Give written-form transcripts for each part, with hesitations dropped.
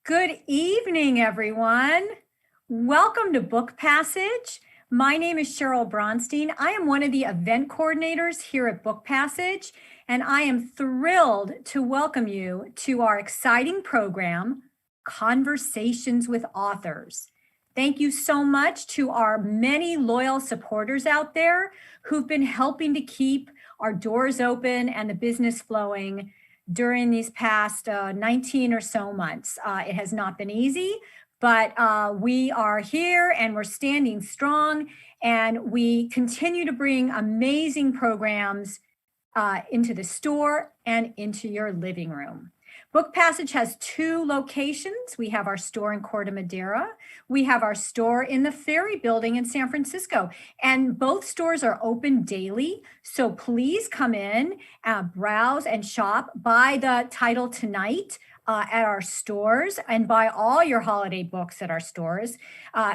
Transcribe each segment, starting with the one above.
Good evening, everyone. Welcome to Book Passage. My name is Cheryl Bronstein. I am one of the event coordinators here at Book Passage, and I am thrilled to welcome you to our exciting program, Conversations with Authors. Thank you so much to our many loyal supporters out there who've been helping to keep our doors open and the business flowing during these past 19 or so months. It has not been easy, but we are here and we're standing strong, and we continue to bring amazing programs into the store and into your living room. Book Passage has two locations. We have our store in Corte Madera. We have our store in the Ferry Building in San Francisco. And both stores are open daily. So please come in, browse and shop. Buy the title tonight at our stores, and buy all your holiday books at our stores.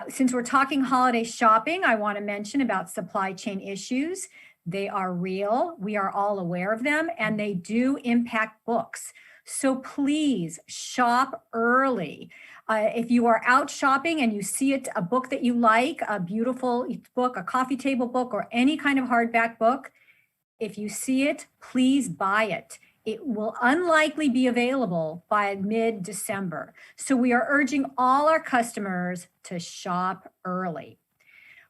Since we're talking holiday shopping, I want to mention about supply chain issues. They are real. We are all aware of them, and they do impact books. So please shop early. If you are out shopping and you see it, a book that you like, a beautiful book, a coffee table book, or any kind of hardback book, if you see it, please buy it. It will unlikely be available by mid-December. So we are urging all our customers to shop early.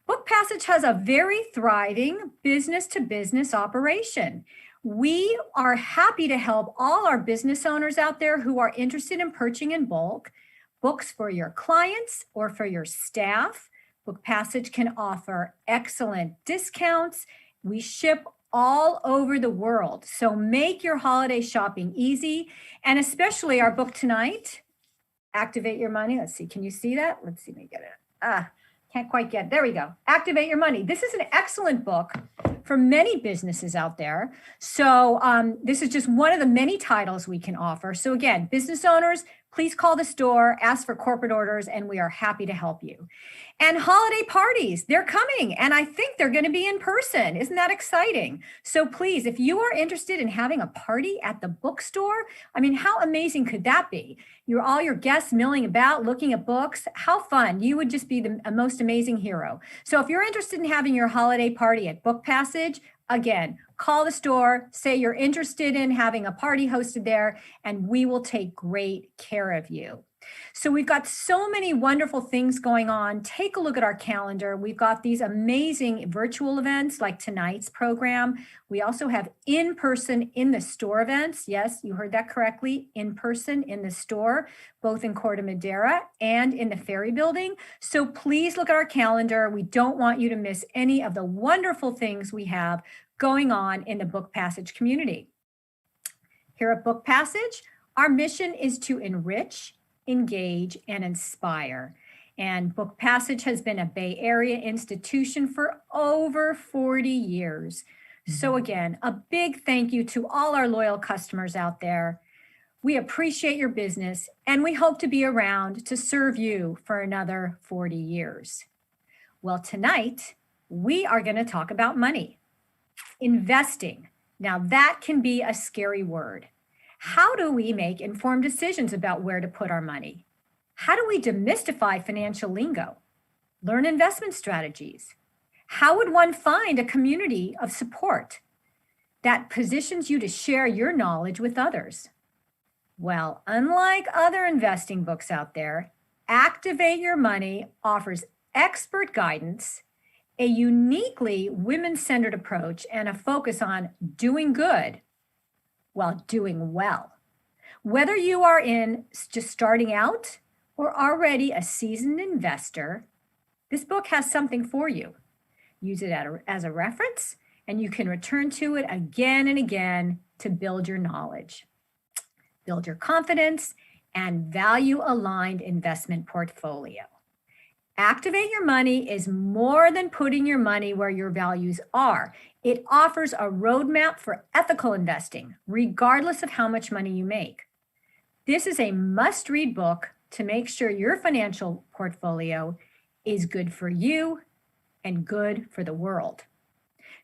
Book Passage has a very thriving business-to-business operation. We are happy to help all our business owners out there who are interested in purchasing in bulk books for your clients or for your staff. Book Passage can offer excellent discounts. We ship all over the world. So make your holiday shopping easy, and especially our book tonight, Activate Your Money. Let's see, can you see that? Let's see, let me get it. Can't quite get, there we go. Activate Your Money. This is an excellent book for many businesses out there. So this is just one of the many titles we can offer. So again, business owners, please call the store, ask for corporate orders, and we are happy to help you. And holiday parties, they're coming, and I think they're going to be in person. Isn't that exciting? So please, if you are interested in having a party at the bookstore, I mean, how amazing could that be? All your guests milling about, looking at books. How fun. You would just be the most amazing hero. So if you're interested in having your holiday party at Book Passage, again, call the store, say you're interested in having a party hosted there, and we will take great care of you. So we've got so many wonderful things going on. Take a look at our calendar. We've got these amazing virtual events like tonight's program. We also have in-person in the store events. Yes, you heard that correctly. In person in the store, both in Corte Madera and in the Ferry Building. So please look at our calendar. We don't want you to miss any of the wonderful things we have going on in the Book Passage community. Here at Book Passage, our mission is to enrich, engage, and inspire. And Book Passage has been a Bay Area institution for over 40 years. So again, a big thank you to all our loyal customers out there. We appreciate your business, and we hope to be around to serve you for another 40 years. Well, tonight, we are going to talk about money. Investing. Now, that can be a scary word. How do we make informed decisions about where to put our money? How do we demystify financial lingo? Learn investment strategies? How would one find a community of support that positions you to share your knowledge with others? Well, unlike other investing books out there, Activate Your Money offers expert guidance, a uniquely women-centered approach, and a focus on doing good while doing well. Whether you are just starting out or already a seasoned investor, this book has something for you. Use it as a reference, and you can return to it again and again to build your knowledge, build your confidence, and value-aligned investment portfolio. Activate Your Money is more than putting your money where your values are. It offers a roadmap for ethical investing, regardless of how much money you make. This is a must-read book to make sure your financial portfolio is good for you and good for the world.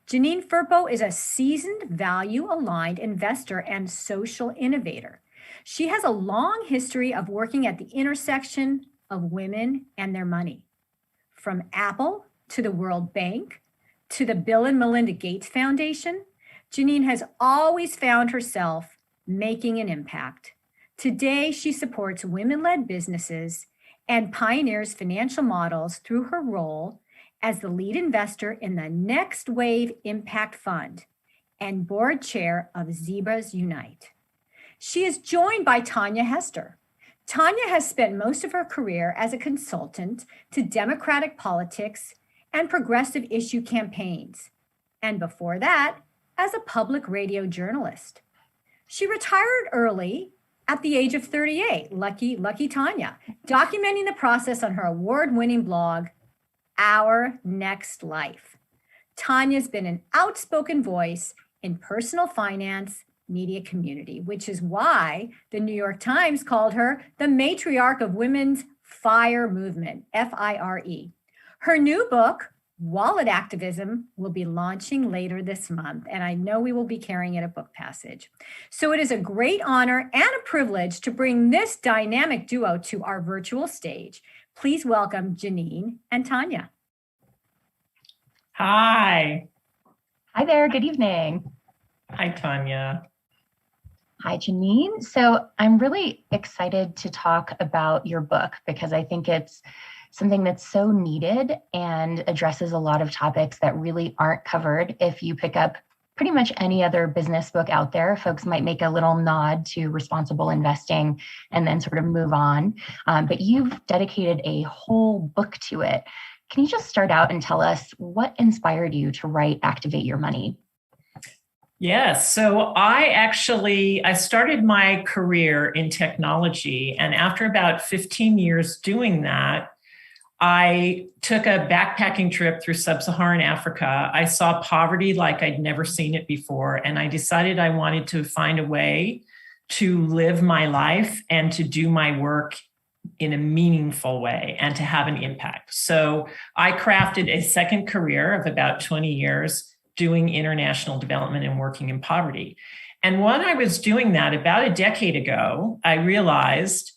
Janine Firpo is a seasoned, value-aligned investor and social innovator. She has a long history of working at the intersection of women and their money. From Apple to the World Bank to the Bill and Melinda Gates Foundation, Janine has always found herself making an impact. Today, she supports women-led businesses and pioneers financial models through her role as the lead investor in the Next Wave Impact Fund and board chair of Zebras Unite. She is joined by Tanja Hester. Tanja has spent most of her career as a consultant to Democratic politics and progressive issue campaigns, and before that, as a public radio journalist. She retired early at the age of 38, lucky Tanja, documenting the process on her award-winning blog, Our Next Life. Tanya's been an outspoken voice in personal finance media community, which is why the New York Times called her the matriarch of women's FIRE movement, F-I-R-E. Her new book, Wallet Activism, will be launching later this month, and I know we will be carrying it at Book Passage. So it is a great honor and a privilege to bring this dynamic duo to our virtual stage. Please welcome Janine and Tanja. Hi. Hi there, good evening. Hi, Tanja. Hi, Janine. So I'm really excited to talk about your book because I think it's something that's so needed and addresses a lot of topics that really aren't covered. If you pick up pretty much any other business book out there, folks might make a little nod to responsible investing and then sort of move on. But you've dedicated a whole book to it. Can you just start out and tell us what inspired you to write Activate Your Money? Yes. So I started my career in technology. And after about 15 years doing that, I took a backpacking trip through sub-Saharan Africa. I saw poverty like I'd never seen it before. And I decided I wanted to find a way to live my life and to do my work in a meaningful way and to have an impact. So I crafted a second career of about 20 years doing international development and working in poverty. And when I was doing that about a decade ago, I realized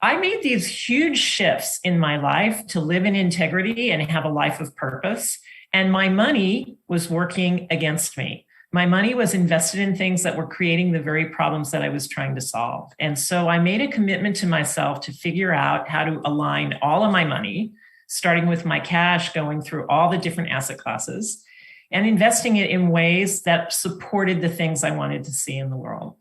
I made these huge shifts in my life to live in integrity and have a life of purpose. And my money was working against me. My money was invested in things that were creating the very problems that I was trying to solve. And so I made a commitment to myself to figure out how to align all of my money, starting with my cash, going through all the different asset classes, and investing it in ways that supported the things I wanted to see in the world.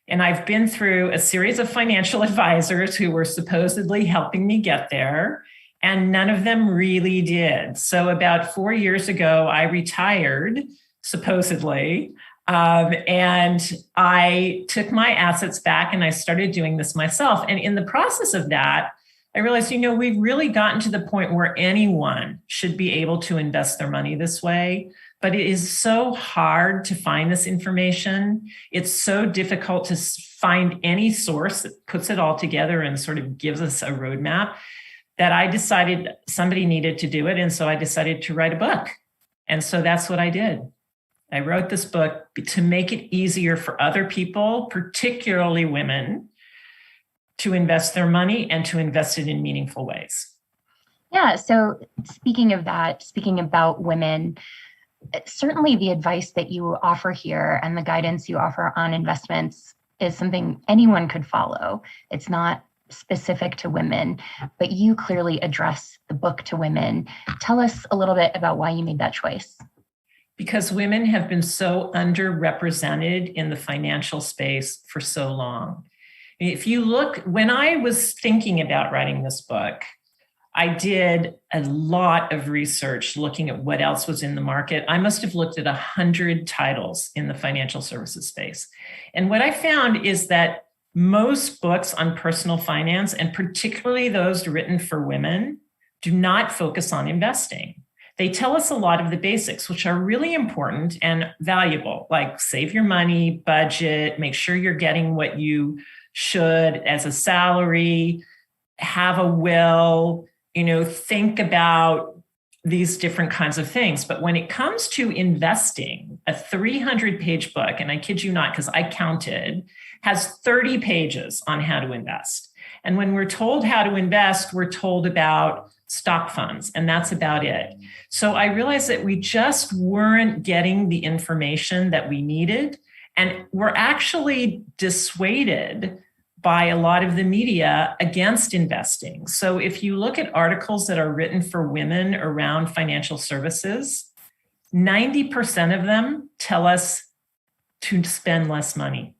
And I've been through a series of financial advisors who were supposedly helping me get there, and none of them really did. So about 4 years ago, I retired, supposedly, and I took my assets back and I started doing this myself. And in the process of that, I realized, we've really gotten to the point where anyone should be able to invest their money this way. But it is so hard to find this information. It's so difficult to find any source that puts it all together and sort of gives us a roadmap that I decided somebody needed to do it. And so I decided to write a book. And so that's what I did. I wrote this book to make it easier for other people, particularly women, to invest their money and to invest it in meaningful ways. Yeah, so speaking about women, certainly the advice that you offer here and the guidance you offer on investments is something anyone could follow. It's not specific to women, but you clearly address the book to women. Tell us a little bit about why you made that choice. Because women have been so underrepresented in the financial space for so long. If you look, when I was thinking about writing this book, I did a lot of research looking at what else was in the market. I must have looked at 100 titles in the financial services space. And what I found is that most books on personal finance, and particularly those written for women, do not focus on investing. They tell us a lot of the basics, which are really important and valuable, like save your money, budget, make sure you're getting what you should as a salary, have a will, think about these different kinds of things. But when it comes to investing, a 300-page book, and I kid you not, because I counted has 30 pages on how to invest. And when we're told how to invest, we're told about stock funds, and that's about it. So I realized that we just weren't getting the information that we needed, and we're actually dissuaded by a lot of the media against investing. So if you look at articles that are written for women around financial services, 90% of them tell us to spend less money.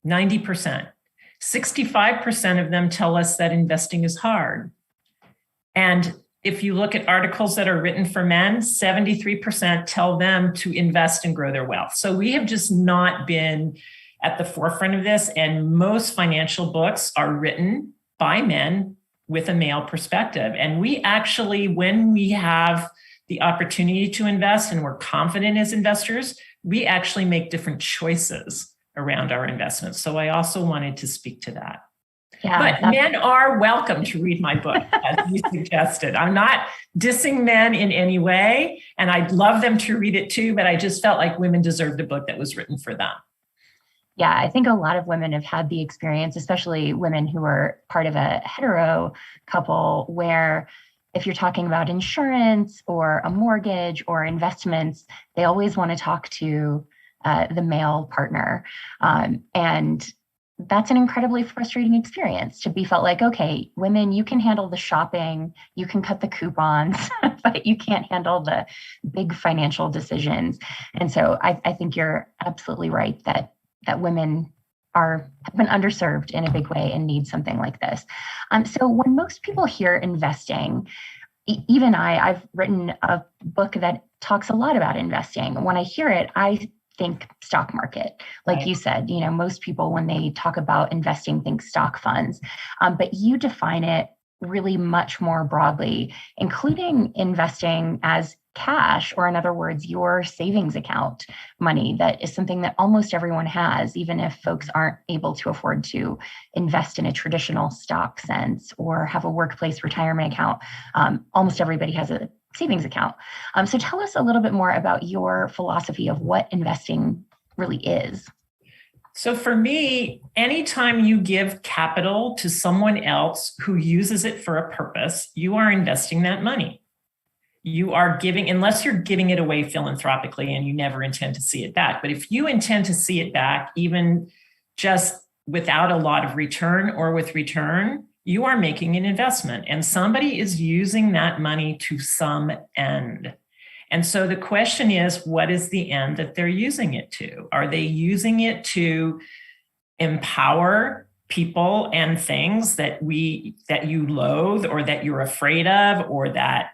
90%. 65% of them tell us that investing is hard. And if you look at articles that are written for men, 73% tell them to invest and grow their wealth. So we have just not been at the forefront of this. And most financial books are written by men with a male perspective. And we actually, when we have the opportunity to invest and we're confident as investors, we actually make different choices around our investments. So I also wanted to speak to that. Yeah, but men are welcome to read my book, as you suggested. I'm not dissing men in any way, and I'd love them to read it too, but I just felt like women deserved a book that was written for them. Yeah, I think a lot of women have had the experience, especially women who are part of a hetero couple, where if you're talking about insurance or a mortgage or investments, they always want to talk to the male partner. And that's an incredibly frustrating experience to be felt like, okay, women, you can handle the shopping, you can cut the coupons, but you can't handle the big financial decisions. And so I think you're absolutely right that women have been underserved in a big way and need something like this. So when most people hear investing, even I've written a book that talks a lot about investing. When I hear it, I think stock market. Like you said, most people, when they talk about investing, think stock funds, but you define it really much more broadly, including investing as cash, or in other words, your savings account money. That is something that almost everyone has, even if folks aren't able to afford to invest in a traditional stock sense or have a workplace retirement account. Almost everybody has a savings account. So tell us a little bit more about your philosophy of what investing really is. So for me, anytime you give capital to someone else who uses it for a purpose, you are investing that money. You are giving, unless you're giving it away philanthropically and you never intend to see it back. But if you intend to see it back, even just without a lot of return or with return, you are making an investment, and somebody is using that money to some end. And so the question is, what is the end that they're using it to? Are they using it to empower people and things that you loathe or that you're afraid of or that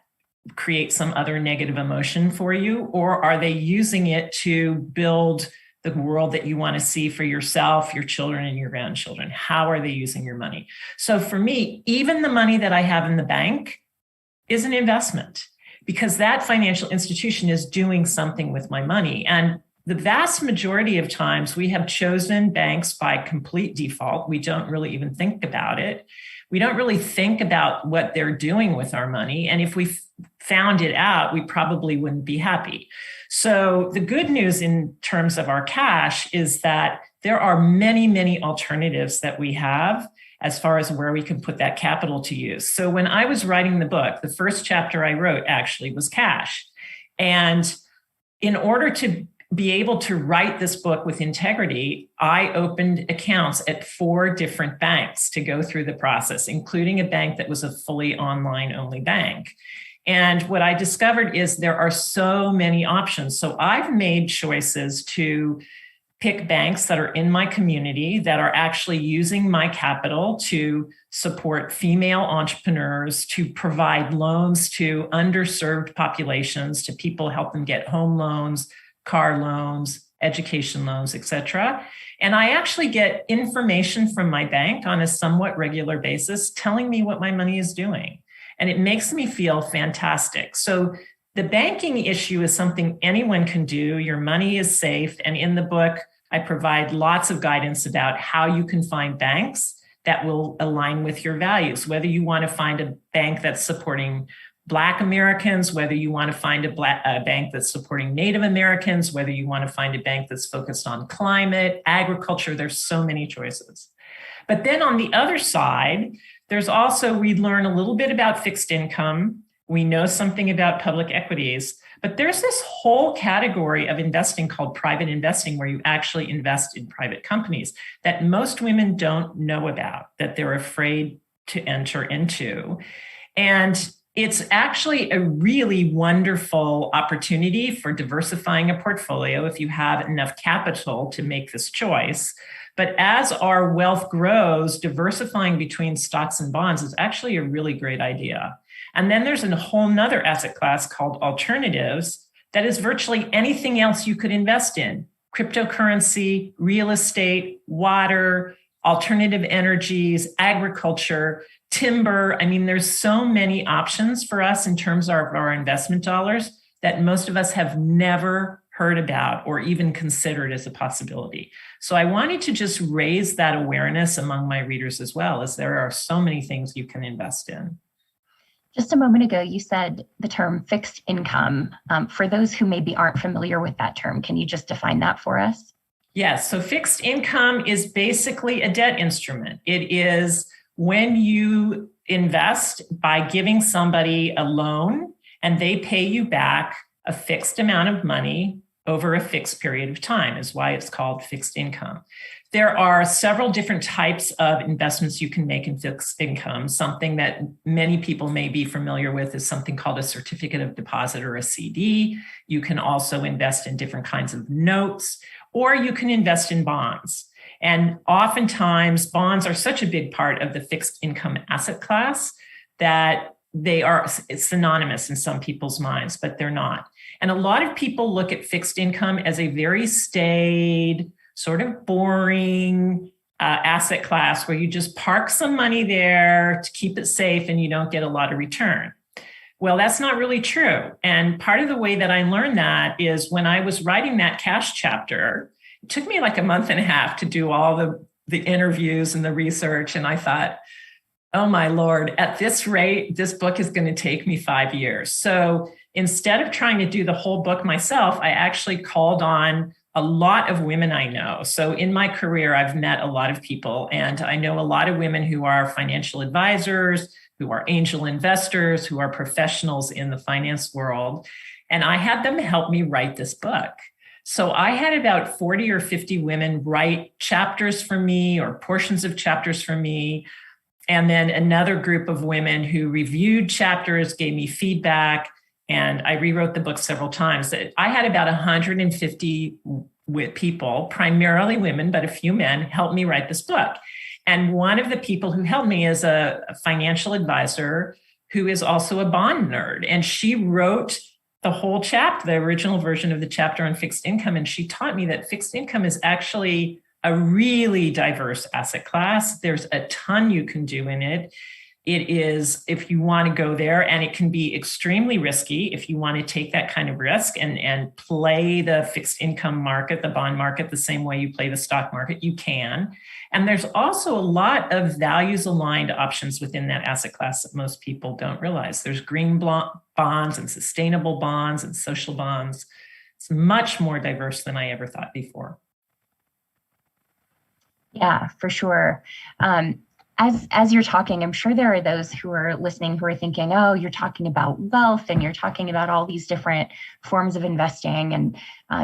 create some other negative emotion for you? Or are they using it to build the world that you want to see for yourself, your children, and your grandchildren? How are they using your money? So for me, even the money that I have in the bank is an investment, because that financial institution is doing something with my money. And the vast majority of times we have chosen banks by complete default. We don't really even think about it. We don't really think about what they're doing with our money. And if we found it out, we probably wouldn't be happy. So the good news in terms of our cash is that there are many, many alternatives that we have as far as where we can put that capital to use. So when I was writing the book, the first chapter I wrote actually was cash. And in order to be able to write this book with integrity, I opened accounts at 4 different banks to go through the process, including a bank that was a fully online only bank. And what I discovered is there are so many options. So I've made choices to pick banks that are in my community that are actually using my capital to support female entrepreneurs, to provide loans to underserved populations, to people, help them get home loans, car loans, education loans, et cetera. And I actually get information from my bank on a somewhat regular basis telling me what my money is doing. And it makes me feel fantastic. So the banking issue is something anyone can do. Your money is safe. And in the book, I provide lots of guidance about how you can find banks that will align with your values, whether you want to find a bank that's supporting Black Americans, whether you want to find a bank that's supporting Native Americans, whether you want to find a bank that's focused on climate, agriculture, there's so many choices. But then on the other side, there's also, we learn a little bit about fixed income. We know something about public equities, but there's this whole category of investing called private investing, where you actually invest in private companies that most women don't know about, that they're afraid to enter into. And it's actually a really wonderful opportunity for diversifying a portfolio if you have enough capital to make this choice. But as our wealth grows, diversifying between stocks and bonds is actually a really great idea. And then there's a whole nother asset class called alternatives that is virtually anything else you could invest in: cryptocurrency, real estate, water, alternative energies, agriculture, timber. I mean, there's so many options for us in terms of our investment dollars that most of us have never heard about or even considered as a possibility. So I wanted to just raise that awareness among my readers as well, as there are so many things you can invest in. Just a moment ago, you said the term fixed income. For those who maybe aren't familiar with that term, can you just define that for us? Yes. So fixed income is basically a debt instrument. It is when you invest by giving somebody a loan and they pay you back a fixed amount of money over a fixed period of time, is why it's called fixed income. There are several different types of investments you can make in fixed income. Something that many people may be familiar with is something called a certificate of deposit, or a CD. You can also invest in different kinds of notes, or you can invest in bonds. And oftentimes bonds are such a big part of the fixed income asset class that it's synonymous in some people's minds, but they're not. And a lot of people look at fixed income as a very staid, sort of boring asset class where you just park some money there to keep it safe and you don't get a lot of return. Well, that's not really true. And part of the way that I learned that is when I was writing that cash chapter, it took me like a month and a half to do all the interviews and the research. And I thought, oh my Lord, at this rate, this book is going to take me 5 years. So instead of trying to do the whole book myself, I actually called on a lot of women I know. So in my career, I've met a lot of people, and I know a lot of women who are financial advisors, who are angel investors, who are professionals in the finance world. And I had them help me write this book. So I had about 40 or 50 women write chapters for me or portions of chapters for me. And then another group of women who reviewed chapters, gave me feedback, and I rewrote the book several times. I had about 150 people, primarily women, but a few men, help me write this book. And one of the people who helped me is a financial advisor who is also a bond nerd. And she wrote the whole chapter, the original version of the chapter on fixed income. And she taught me that fixed income is actually a really diverse asset class. There's a ton you can do in it. It is, if you want to go there, and it can be extremely risky if you want to take that kind of risk and play the fixed income market, the bond market, the same way you play the stock market, you can. And there's also a lot of values aligned options within that asset class that most people don't realize. There's green bonds and sustainable bonds and social bonds. It's much more diverse than I ever thought before. Yeah, for sure. As you're talking, I'm sure there are those who are listening who are thinking, oh, you're talking about wealth and you're talking about all these different forms of investing. And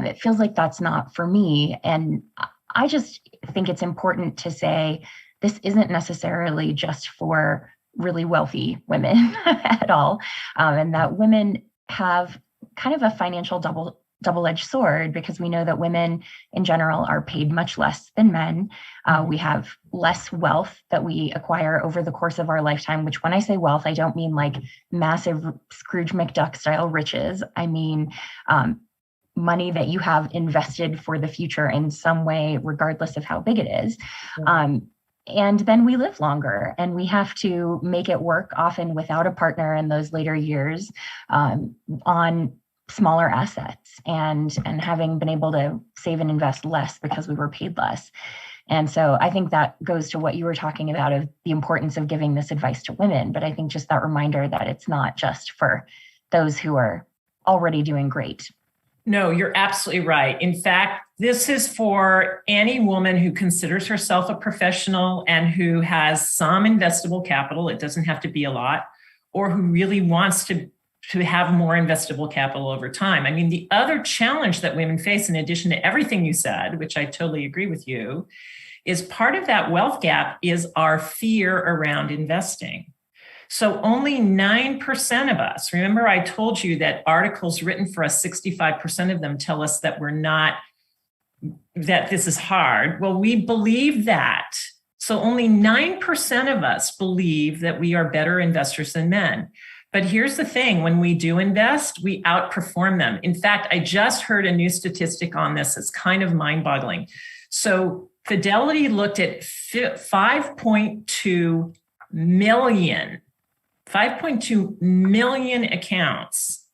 it feels like that's not for me. And I just think it's important to say this isn't necessarily just for really wealthy women at all. And that women have kind of a financial double-edged sword, because we know that women in general are paid much less than men. We have less wealth that we acquire over the course of our lifetime, which when I say wealth, I don't mean like massive Scrooge McDuck style riches. I mean, money that you have invested for the future in some way, regardless of how big it is. And then we live longer and we have to make it work, often without a partner in those later years, on smaller assets and having been able to save and invest less because we were paid less. And so I think that goes to what you were talking about of the importance of giving this advice to women. But I think just that reminder that it's not just for those who are already doing great. No, you're absolutely right. In fact, this is for any woman who considers herself a professional and who has some investable capital. It doesn't have to be a lot, or who really wants to have more investable capital over time. I mean, the other challenge that women face, in addition to everything you said, which I totally agree with you, is part of that wealth gap is our fear around investing. So only 9% of us, remember I told you that articles written for us, 65% of them tell us that that this is hard. Well, we believe that. So only 9% of us believe that we are better investors than men. But here's the thing, when we do invest, we outperform them. In fact, I just heard a new statistic on this. It's kind of mind-boggling. So Fidelity looked at 5.2 million accounts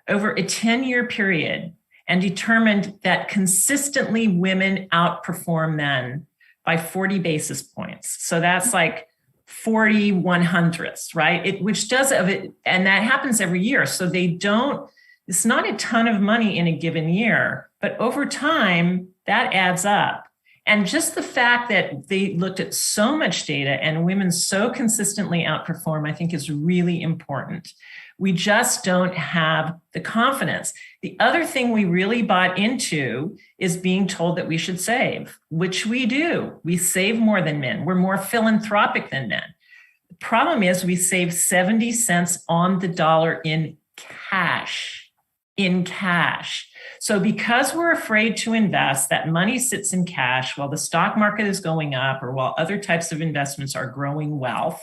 over a 10-year period and determined that consistently women outperform men by 40 basis points. So that's like 40 100ths, right? Which does of it, and that happens every year. So it's not a ton of money in a given year, but over time, that adds up. And just the fact that they looked at so much data and women so consistently outperform, I think is really important. We just don't have the confidence. The other thing we really bought into is being told that we should save, which we do. We save more than men. We're more philanthropic than men. The problem is we save 70 cents on the dollar in cash. So because we're afraid to invest, that money sits in cash while the stock market is going up or while other types of investments are growing wealth.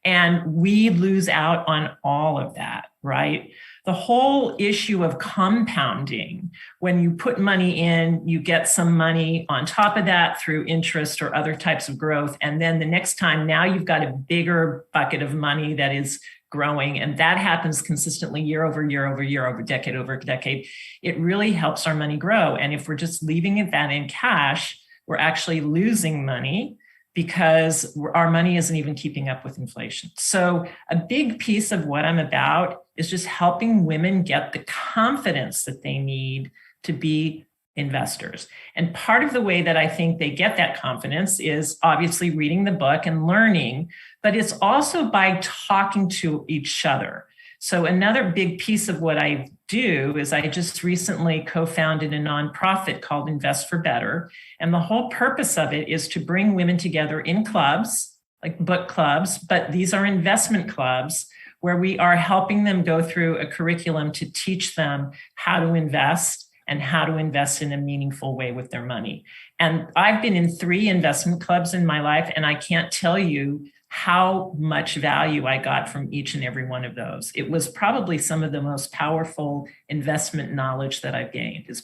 And we lose out on all of that, right? The whole issue of compounding, when you put money in, you get some money on top of that through interest or other types of growth. And then the next time, now you've got a bigger bucket of money that is growing. And that happens consistently year over year over year, over decade. It really helps our money grow. And if we're just leaving that in cash, we're actually losing money because our money isn't even keeping up with inflation. So a big piece of what I'm about is just helping women get the confidence that they need to be investors. And part of the way that I think they get that confidence is obviously reading the book and learning, but it's also by talking to each other. So another big piece of what I do is I just recently co-founded a nonprofit called Invest for Better. And the whole purpose of it is to bring women together in clubs, like book clubs, but these are investment clubs where we are helping them go through a curriculum to teach them how to invest and how to invest in a meaningful way with their money. And I've been in 3 investment clubs in my life, and I can't tell you how much value I got from each and every one of those. It was probably some of the most powerful investment knowledge that I've gained, is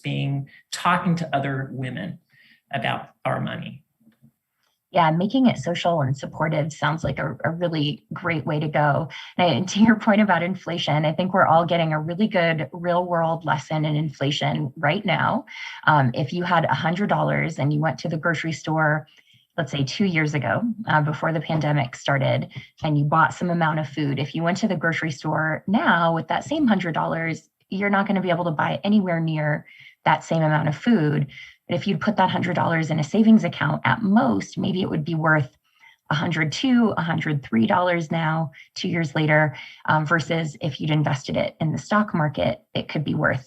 talking to other women about our money. Yeah, making it social and supportive sounds like a really great way to go. And to your point about inflation, I think we're all getting a really good real world lesson in inflation right now. If you had $100 and you went to the grocery store, let's say 2 years ago, before the pandemic started, and you bought some amount of food, if you went to the grocery store now with that same $100, you're not going to be able to buy anywhere near that same amount of food. But if you'd put that $100 in a savings account, at most, maybe it would be worth $102, $103 now, 2 years later, versus if you'd invested it in the stock market, it could be worth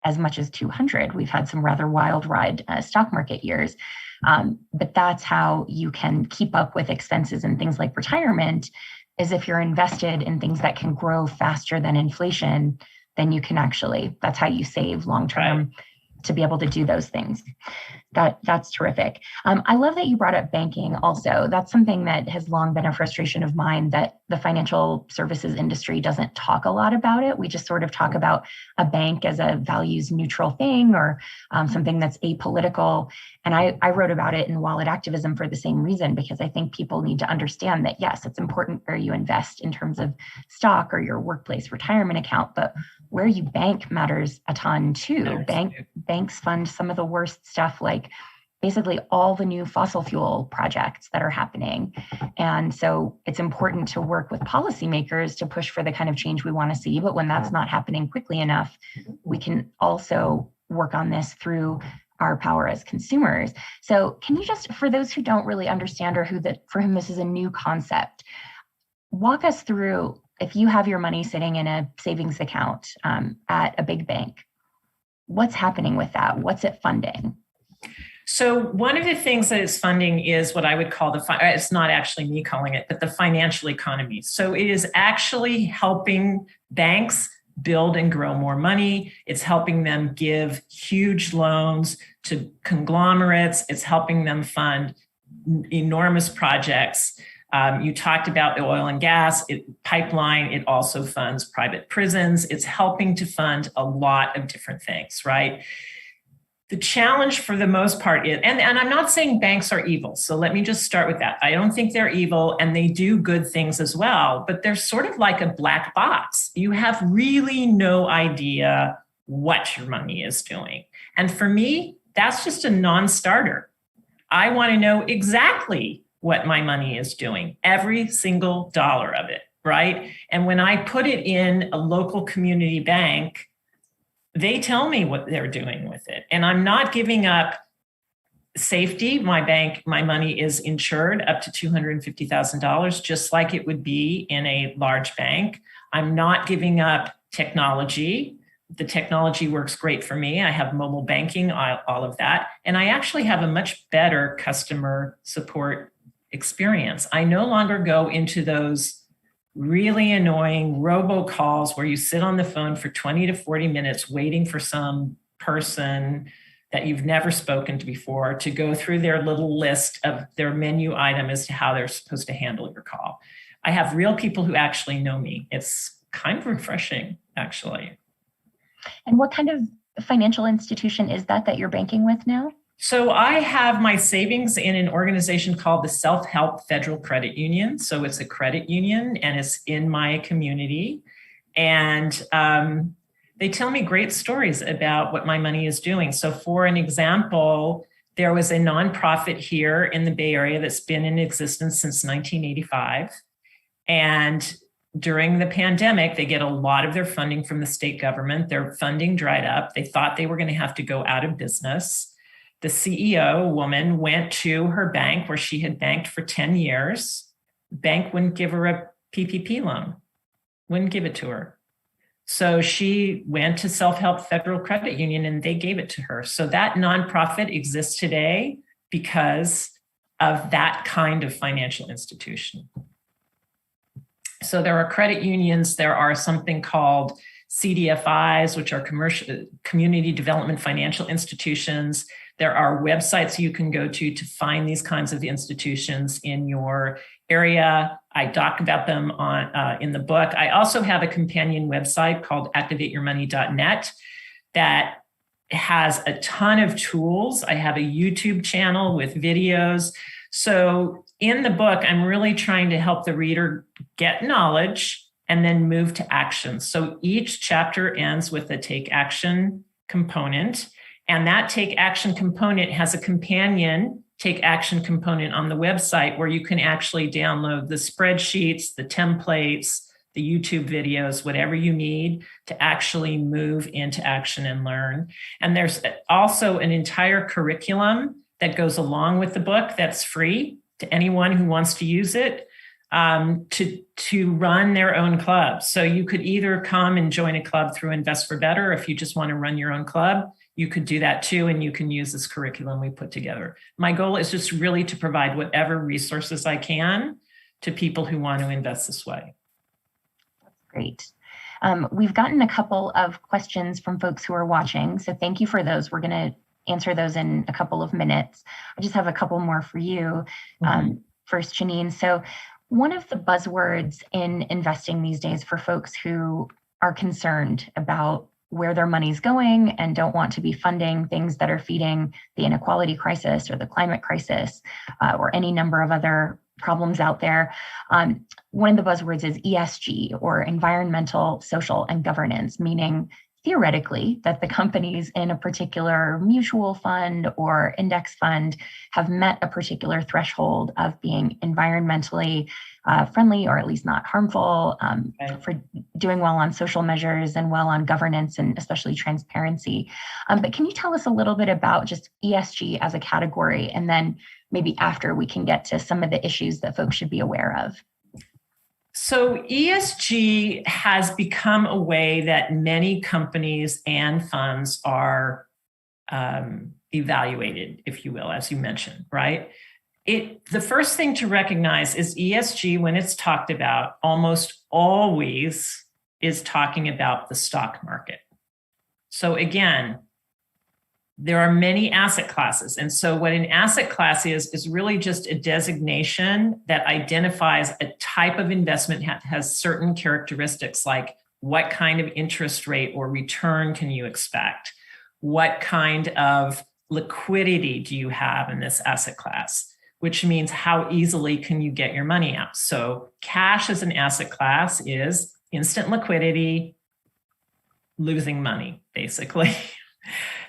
as much as 200. We've had some rather wild ride stock market years. But that's how you can keep up with expenses and things like retirement, is if you're invested in things that can grow faster than inflation, then you can that's how you save long-term. Right. To be able to do those things. That's terrific. I love that you brought up banking also. That's something that has long been a frustration of mine, that the financial services industry doesn't talk a lot about it. We just sort of talk about a bank as a values neutral thing, or something that's apolitical. And I wrote about it in Wallet Activism for the same reason, because I think people need to understand that, yes, it's important where you invest in terms of stock or your workplace retirement account, but where you bank matters a ton too. Banks fund some of the worst stuff, like basically all the new fossil fuel projects that are happening. And so it's important to work with policymakers to push for the kind of change we want to see. But when that's not happening quickly enough, we can also work on this through our power as consumers. So can you just, for those who don't really understand or for whom this is a new concept, walk us through, if you have your money sitting in a savings account at a big bank, what's happening with that? What's it funding? So one of the things that it's funding is what I would call it's not actually me calling it, but the financial economy. So it is actually helping banks build and grow more money. It's helping them give huge loans to conglomerates. It's helping them fund enormous projects. You talked about the oil and gas pipeline. It also funds private prisons. It's helping to fund a lot of different things, right? The challenge for the most part is, and I'm not saying banks are evil. So let me just start with that. I don't think they're evil, and they do good things as well, but they're sort of like a black box. You have really no idea what your money is doing. And for me, that's just a non-starter. I want to know exactly what my money is doing, every single dollar of it, right? And when I put it in a local community bank, they tell me what they're doing with it. And I'm not giving up safety. My money is insured up to $250,000, just like it would be in a large bank. I'm not giving up technology. The technology works great for me. I have mobile banking, all of that. And I actually have a much better customer support experience. I no longer go into those really annoying robocalls where you sit on the phone for 20 to 40 minutes waiting for some person that you've never spoken to before to go through their little list of their menu item as to how they're supposed to handle your call. I have real people who actually know me. It's kind of refreshing, actually. And what kind of financial institution is that you're banking with now? So I have my savings in an organization called the Self-Help Federal Credit Union. So it's a credit union and it's in my community. And they tell me great stories about what my money is doing. So for an example, there was a nonprofit here in the Bay Area that's been in existence since 1985. And during the pandemic, they get a lot of their funding from the state government. Their funding dried up. They thought they were going to have to go out of business. The CEO, a woman, went to her bank where she had banked for 10 years. The bank wouldn't give her a PPP loan, wouldn't give it to her. So she went to Self-Help Federal Credit Union and they gave it to her. So that nonprofit exists today because of that kind of financial institution. So there are credit unions. There are something called CDFIs, which are community development financial institutions. There are websites you can go to find these kinds of institutions in your area. I talk about them in the book. I also have a companion website called activateyourmoney.net that has a ton of tools. I have a YouTube channel with videos. So in the book, I'm really trying to help the reader get knowledge and then move to action. So each chapter ends with a take action component. And that take action component has a companion take action component on the website where you can actually download the spreadsheets, the templates, the YouTube videos, whatever you need to actually move into action and learn. And there's also an entire curriculum that goes along with the book that's free to anyone who wants to use it to run their own club. So you could either come and join a club through Invest for Better. If you just want to run your own club, you could do that too, and you can use this curriculum we put together. My goal is just really to provide whatever resources I can to people who want to invest this way. That's great. We've gotten a couple of questions from folks who are watching, so thank you for those. We're going to answer those in a couple of minutes. I just have a couple more for you. First, Janine. So one of the buzzwords in investing these days for folks who are concerned about where their money's going and don't want to be funding things that are feeding the inequality crisis or the climate crisis or any number of other problems out there. One of the buzzwords is ESG, or environmental, social, and governance, meaning theoretically, that the companies in a particular mutual fund or index fund have met a particular threshold of being environmentally friendly, or at least not harmful, for doing well on social measures and well on governance and especially transparency. But can you tell us a little bit about just ESG as a category, and then maybe after we can get to some of the issues that folks should be aware of? So ESG has become a way that many companies and funds are evaluated, if you will, as you mentioned, right? The first thing to recognize is ESG, when it's talked about, almost always is talking about the stock market. So again, there are many asset classes. And so what an asset class is really just a designation that identifies a type of investment has certain characteristics, like what kind of interest rate or return can you expect? What kind of liquidity do you have in this asset class? Which means how easily can you get your money out? So cash as an asset class is instant liquidity, losing money, basically.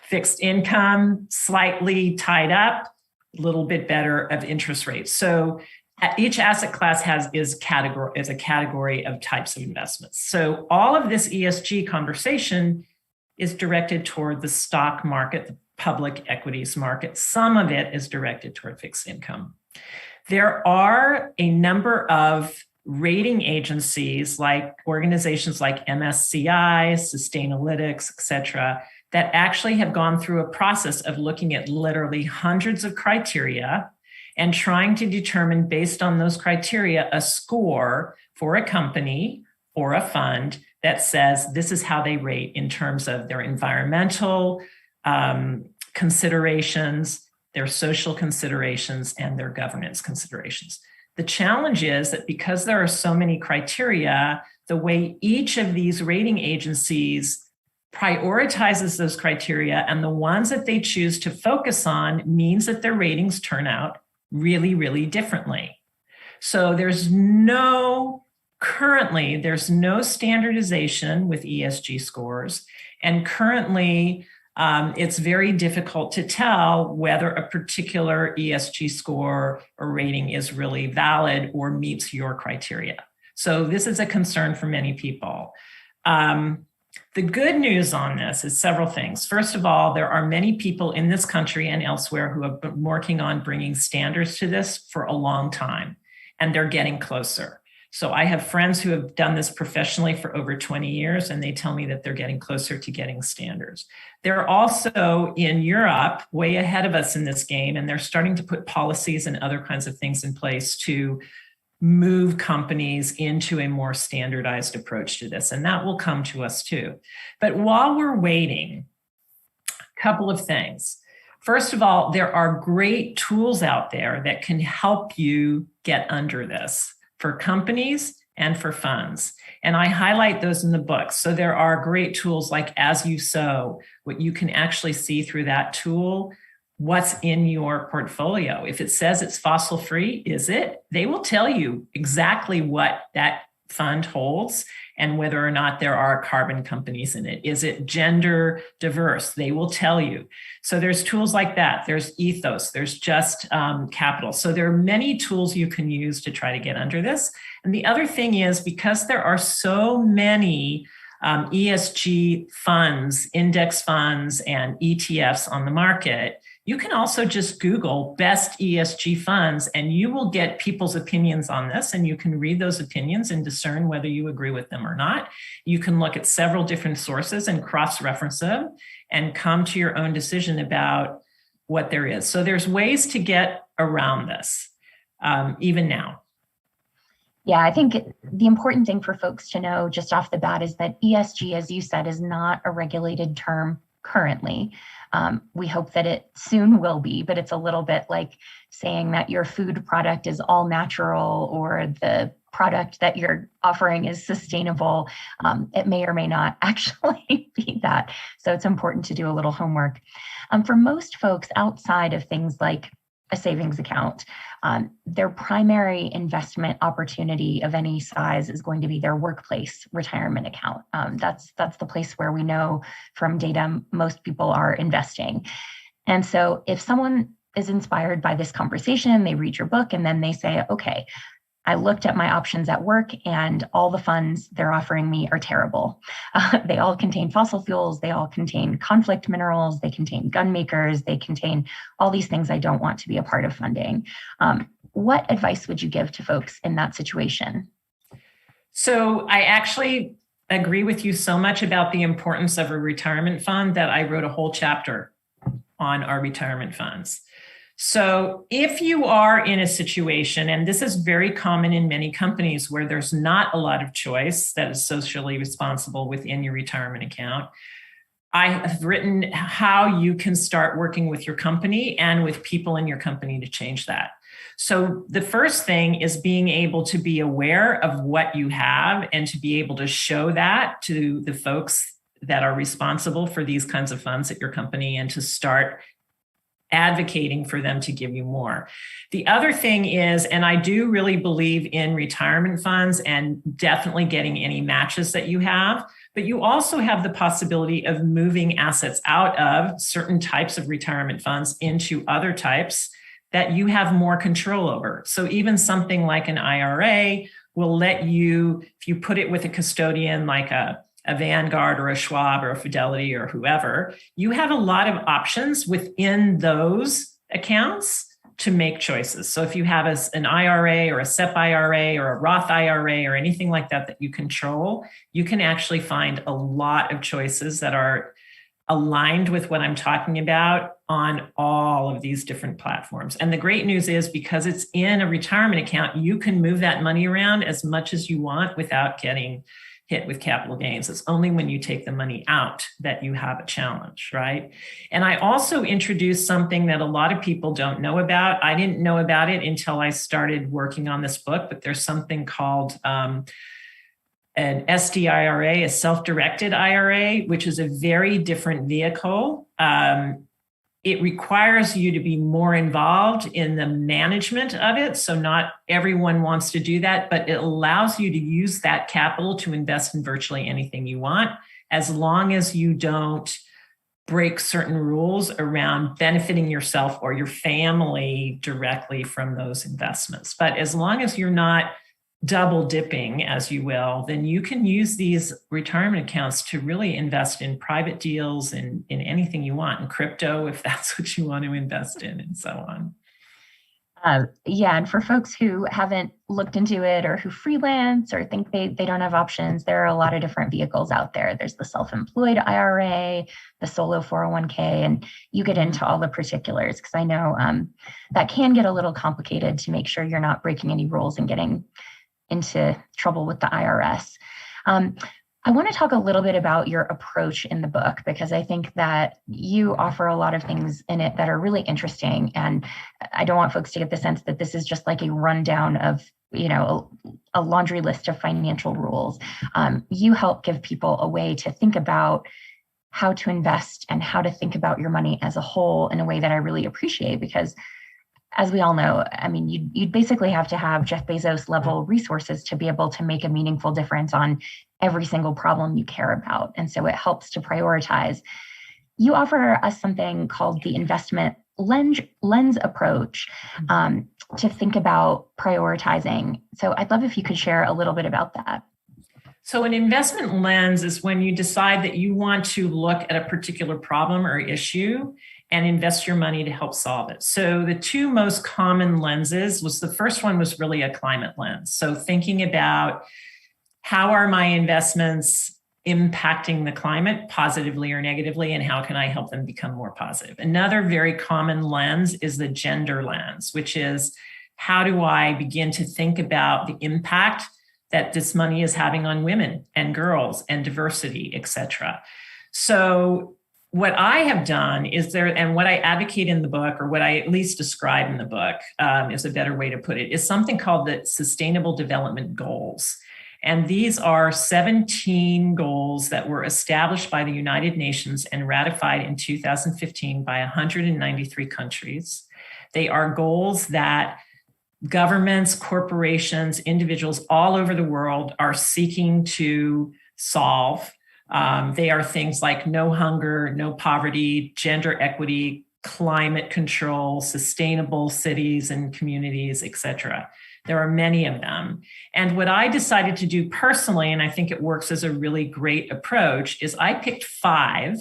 Fixed income, slightly tied up, a little bit better of interest rates. So each asset class is a category of types of investments. So all of this ESG conversation is directed toward the stock market, the public equities market. Some of it is directed toward fixed income. There are a number of rating agencies, like organizations like MSCI, Sustainalytics, et cetera, that actually have gone through a process of looking at literally hundreds of criteria and trying to determine, based on those criteria, a score for a company or a fund that says this is how they rate in terms of their environmental considerations, their social considerations, and their governance considerations. The challenge is that because there are so many criteria, the way each of these rating agencies prioritizes those criteria, and the ones that they choose to focus on means that their ratings turn out really, really differently. So there's no standardization with ESG scores. And currently, it's very difficult to tell whether a particular ESG score or rating is really valid or meets your criteria. So this is a concern for many people. The good news on this is several things. First of all, there are many people in this country and elsewhere who have been working on bringing standards to this for a long time, and they're getting closer. So I have friends who have done this professionally for over 20 years, and they tell me that they're getting closer to getting standards. They're also in Europe way ahead of us in this game, and they're starting to put policies and other kinds of things in place to move companies into a more standardized approach to this. And that will come to us too. But while we're waiting, a couple of things. First of all, there are great tools out there that can help you get under this for companies and for funds. And I highlight those in the book. So there are great tools like As You Sow, what you can actually see through that tool, what's in your portfolio. If it says it's fossil free, is it? They will tell you exactly what that fund holds and whether or not there are carbon companies in it. Is it gender diverse? They will tell you. So there's tools like that. There's Ethos, there's Just Capital. So there are many tools you can use to try to get under this. And the other thing is, because there are so many ESG funds, index funds, and ETFs on the market, you can also just Google best ESG funds, and you will get people's opinions on this, and you can read those opinions and discern whether you agree with them or not. You can look at several different sources and cross-reference them and come to your own decision about what there is. So there's ways to get around this, even now. Yeah, I think the important thing for folks to know just off the bat is that ESG, as you said, is not a regulated term currently. We hope that it soon will be, but it's a little bit like saying that your food product is all natural or the product that you're offering is sustainable. It may or may not actually be that. So it's important to do a little homework. For most folks outside of things like a savings account. Their primary investment opportunity of any size is going to be their workplace retirement account. That's the place where we know from data most people are investing. And so if someone is inspired by this conversation, they read your book, and then they say, okay, I looked at my options at work and all the funds they're offering me are terrible. They all contain fossil fuels. They all contain conflict minerals. They contain gun makers. They contain all these things I don't want to be a part of funding. What advice would you give to folks in that situation? So I actually agree with you so much about the importance of a retirement fund that I wrote a whole chapter on our retirement funds. So if you are in a situation, and this is very common in many companies where there's not a lot of choice that is socially responsible within your retirement account, I have written how you can start working with your company and with people in your company to change that. So the first thing is being able to be aware of what you have and to be able to show that to the folks that are responsible for these kinds of funds at your company and to start advocating for them to give you more. The other thing is, and I do really believe in retirement funds and definitely getting any matches that you have, but you also have the possibility of moving assets out of certain types of retirement funds into other types that you have more control over. So even something like an IRA will let you, if you put it with a custodian like a Vanguard or a Schwab or a Fidelity or whoever, you have a lot of options within those accounts to make choices. So if you have an IRA or a SEP IRA or a Roth IRA or anything like that that you control, you can actually find a lot of choices that are aligned with what I'm talking about on all of these different platforms. And the great news is because it's in a retirement account, you can move that money around as much as you want without getting hit with capital gains. It's only when you take the money out that you have a challenge, right? And I also introduced something that a lot of people don't know about. I didn't know about it until I started working on this book, but there's something called an SDIRA, a self-directed IRA, which is a very different vehicle. It requires you to be more involved in the management of it. So not everyone wants to do that, but it allows you to use that capital to invest in virtually anything you want, as long as you don't break certain rules around benefiting yourself or your family directly from those investments. But as long as you're not double dipping, as you will, then you can use these retirement accounts to really invest in private deals and in anything you want, in crypto, if that's what you want to invest in, and so on. Yeah, and for folks who haven't looked into it or who freelance or think they don't have options, there are a lot of different vehicles out there. There's the self-employed IRA, the solo 401k, and you get into all the particulars because I know that can get a little complicated to make sure you're not breaking any rules and getting into trouble with the IRS. I want to talk a little bit about your approach in the book, because I think that you offer a lot of things in it that are really interesting. And I don't want folks to get the sense that this is just like a rundown of, a laundry list of financial rules. You help give people a way to think about how to invest and how to think about your money as a whole in a way that I really appreciate, because as we all know, I mean, you'd basically have to have Jeff Bezos level resources to be able to make a meaningful difference on every single problem you care about. And so it helps to prioritize. You offer us something called the investment lens approach to think about prioritizing. So I'd love if you could share a little bit about that. So an investment lens is when you decide that you want to look at a particular problem or issue and invest your money to help solve it. So the two most common lenses the first one was really a climate lens. So thinking about how are my investments impacting the climate positively or negatively, and how can I help them become more positive? Another very common lens is the gender lens, which is how do I begin to think about the impact that this money is having on women and girls and diversity, et cetera. So what I have done is and what I advocate in the book, or what I at least describe in the book, is a better way to put it, is something called the Sustainable Development Goals. And these are 17 goals that were established by the United Nations and ratified in 2015 by 193 countries. They are goals that governments, corporations, individuals all over the world are seeking to solve. They are things like no hunger, no poverty, gender equity, climate control, sustainable cities and communities, et cetera. There are many of them. And what I decided to do personally, and I think it works as a really great approach, is I picked 5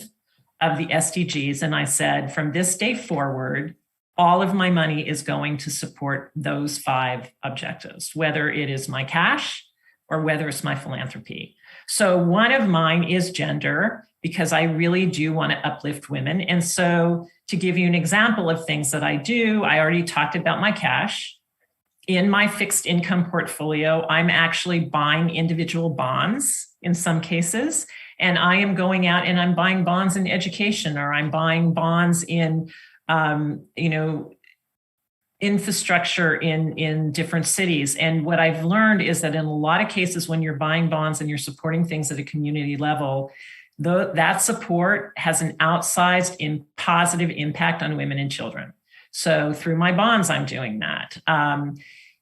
of the SDGs and I said, from this day forward, all of my money is going to support those 5 objectives, whether it is my cash or whether it's my philanthropy. So one of mine is gender, because I really do want to uplift women. And so to give you an example of things that I do, I already talked about my cash. In my fixed income portfolio, I'm actually buying individual bonds in some cases. And I am going out and I'm buying bonds in education, or I'm buying bonds in infrastructure in different cities. And what I've learned is that in a lot of cases, when you're buying bonds and you're supporting things at a community level, that support has an outsized and positive impact on women and children. So through my bonds, I'm doing that.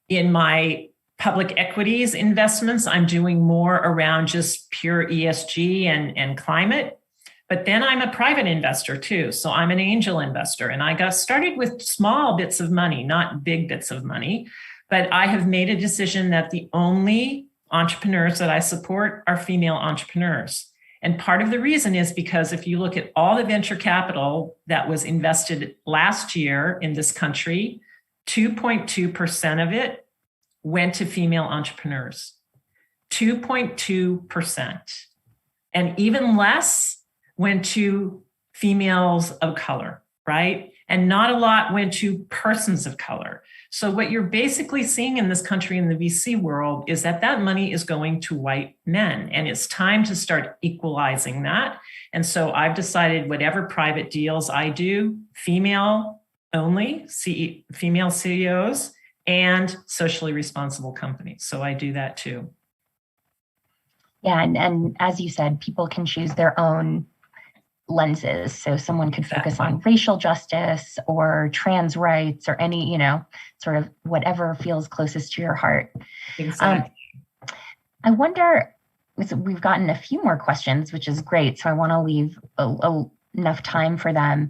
In my public equities investments, I'm doing more around just pure ESG and climate. But then I'm a private investor too. So I'm an angel investor, and I got started with small bits of money, not big bits of money. But I have made a decision that the only entrepreneurs that I support are female entrepreneurs. And part of the reason is because if you look at all the venture capital that was invested last year in this country, 2.2% of it went to female entrepreneurs. 2.2%. And even less went to females of color, right? And not a lot went to persons of color. So what you're basically seeing in this country in the VC world is that money is going to white men, and it's time to start equalizing that. And so I've decided whatever private deals I do, female only, female CEOs, and socially responsible companies. So I do that too. Yeah, and as you said, people can choose their own lenses. So someone could focus on racial justice or trans rights or any, sort of whatever feels closest to your heart. Exactly. I wonder, we've gotten a few more questions, which is great. So I want to leave enough time for them.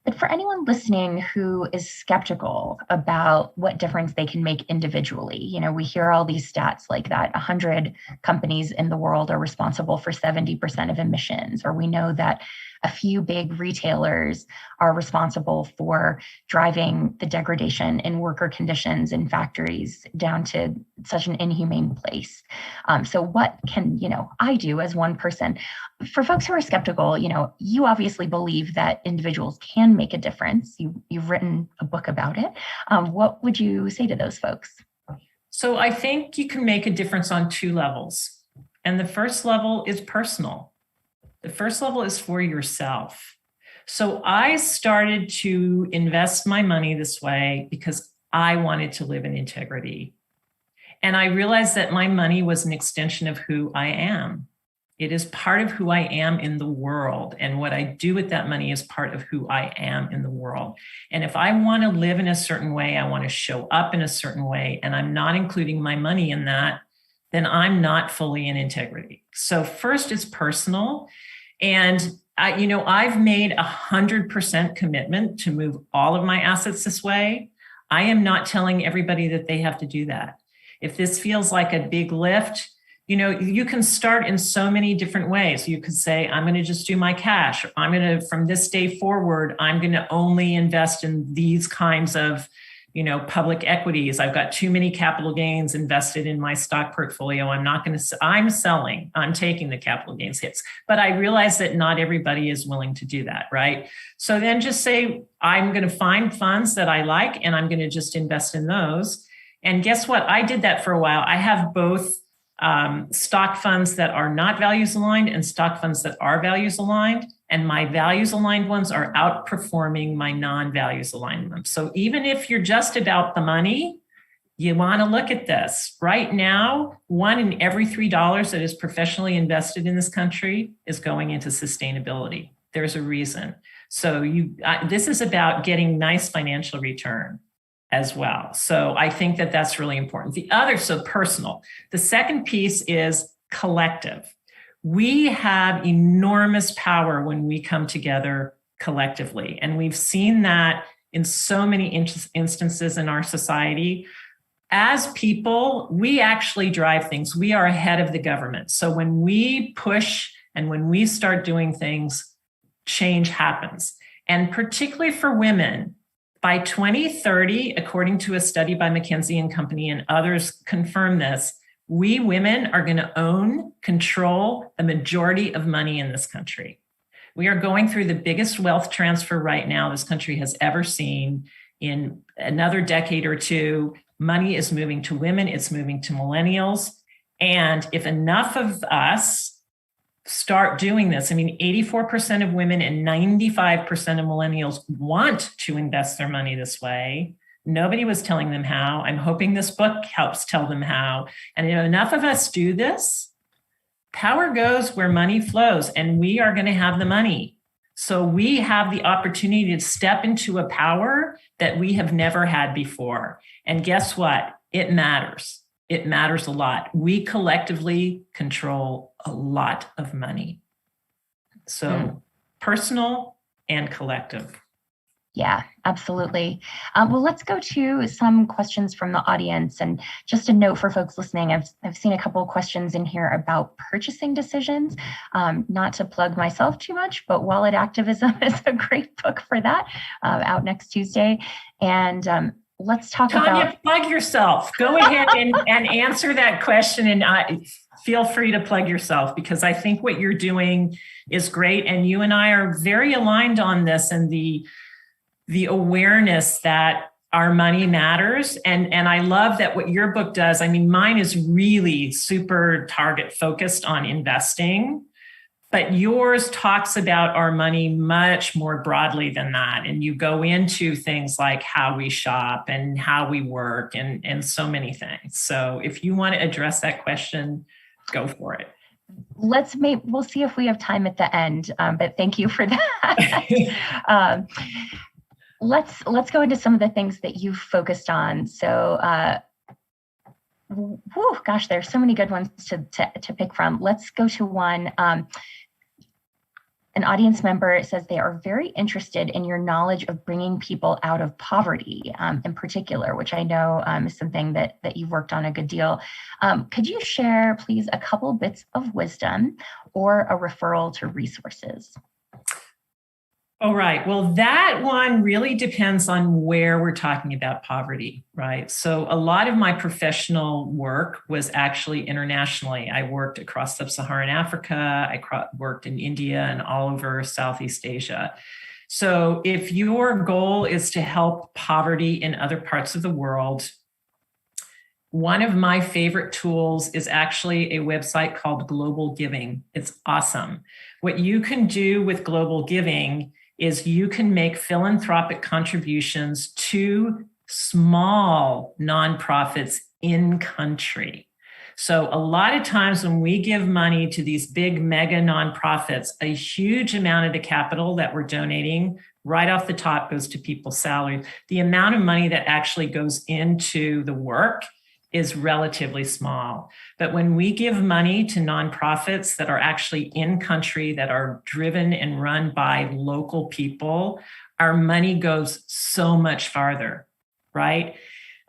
But for anyone listening who is skeptical about what difference they can make individually, we hear all these stats like that 100 companies in the world are responsible for 70% of emissions, or we know that a few big retailers are responsible for driving the degradation in worker conditions in factories down to such an inhumane place. So what can, I do as one person? For folks who are skeptical, you obviously believe that individuals can make a difference. You've written a book about it. What would you say to those folks? So I think you can make a difference on 2 levels. And the first level is personal. The first level is for yourself. So I started to invest my money this way because I wanted to live in integrity. And I realized that my money was an extension of who I am. It is part of who I am in the world. And what I do with that money is part of who I am in the world. And if I want to live in a certain way, I want to show up in a certain way, and I'm not including my money in that, then I'm not fully in integrity. So first, it's personal. And I've made 100% commitment to move all of my assets this way. I am not telling everybody that they have to do that. If this feels like a big lift, you can start in so many different ways. You could say, I'm going to just do my cash. From this day forward, I'm going to only invest in these kinds of, public equities. I've got too many capital gains invested in my stock portfolio. I'm selling, I'm taking the capital gains hits. But I realize that not everybody is willing to do that, right? So then just say, I'm going to find funds that I like, and I'm going to just invest in those. And guess what? I did that for a while. I have both stock funds that are not values aligned and stock funds that are values aligned. And my values aligned ones are outperforming my non-values aligned ones. So even if you're just about the money, you want to look at this. Right now, 1 in every $3 that is professionally invested in this country is going into sustainability. There's a reason. So this is about getting nice financial return as well. So I think that that's really important. So personal. The second piece is collective. We have enormous power when we come together collectively. And we've seen that in so many instances in our society. As people, we actually drive things. We are ahead of the government. So when we push and when we start doing things, change happens. And particularly for women, by 2030, according to a study by McKinsey & Company, and others confirm this, we women are going to control the majority of money in this country. We are going through the biggest wealth transfer right now this country has ever seen. In another decade or two, money is moving to women, it's moving to millennials. And if enough of us start doing this, 84% of women and 95% of millennials want to invest their money this way. Nobody was telling them how. I'm hoping this book helps tell them how. And if enough of us do this, power goes where money flows, and we are going to have the money. So we have the opportunity to step into a power that we have never had before. And guess what? It matters. It matters a lot. We collectively control a lot of money. So personal and collective. Yeah, absolutely. Well, let's go to some questions from the audience. And just a note for folks listening, I've seen a couple of questions in here about purchasing decisions. Not to plug myself too much, but Wallet Activism is a great book for that, out next Tuesday. And let's talk Tanja, plug yourself. Go ahead and answer that question, and feel free to plug yourself, because I think what you're doing is great. And you and I are very aligned on this, and the awareness that our money matters. And I love that what your book does. Mine is really super target focused on investing, but yours talks about our money much more broadly than that. And you go into things like how we shop and how we work and so many things. So if you want to address that question, go for it. We'll see if we have time at the end, but thank you for that. Let's go into some of the things that you've focused on. So, there's so many good ones to pick from. Let's go to one. An audience member says they are very interested in your knowledge of bringing people out of poverty, in particular, which I know is something that you've worked on a good deal. Could you share, please, a couple bits of wisdom or a referral to resources? All right. Well, that one really depends on where we're talking about poverty, right? So a lot of my professional work was actually internationally. I worked across sub-Saharan Africa. I worked in India and all over Southeast Asia. So if your goal is to help poverty in other parts of the world, one of my favorite tools is actually a website called Global Giving. It's awesome. What you can do with Global Giving is you can make philanthropic contributions to small nonprofits in country. So a lot of times when we give money to these big mega nonprofits, a huge amount of the capital that we're donating right off the top goes to people's salaries. The amount of money that actually goes into the work is relatively small. But when we give money to nonprofits that are actually in country, that are driven and run by local people, our money goes so much farther, right?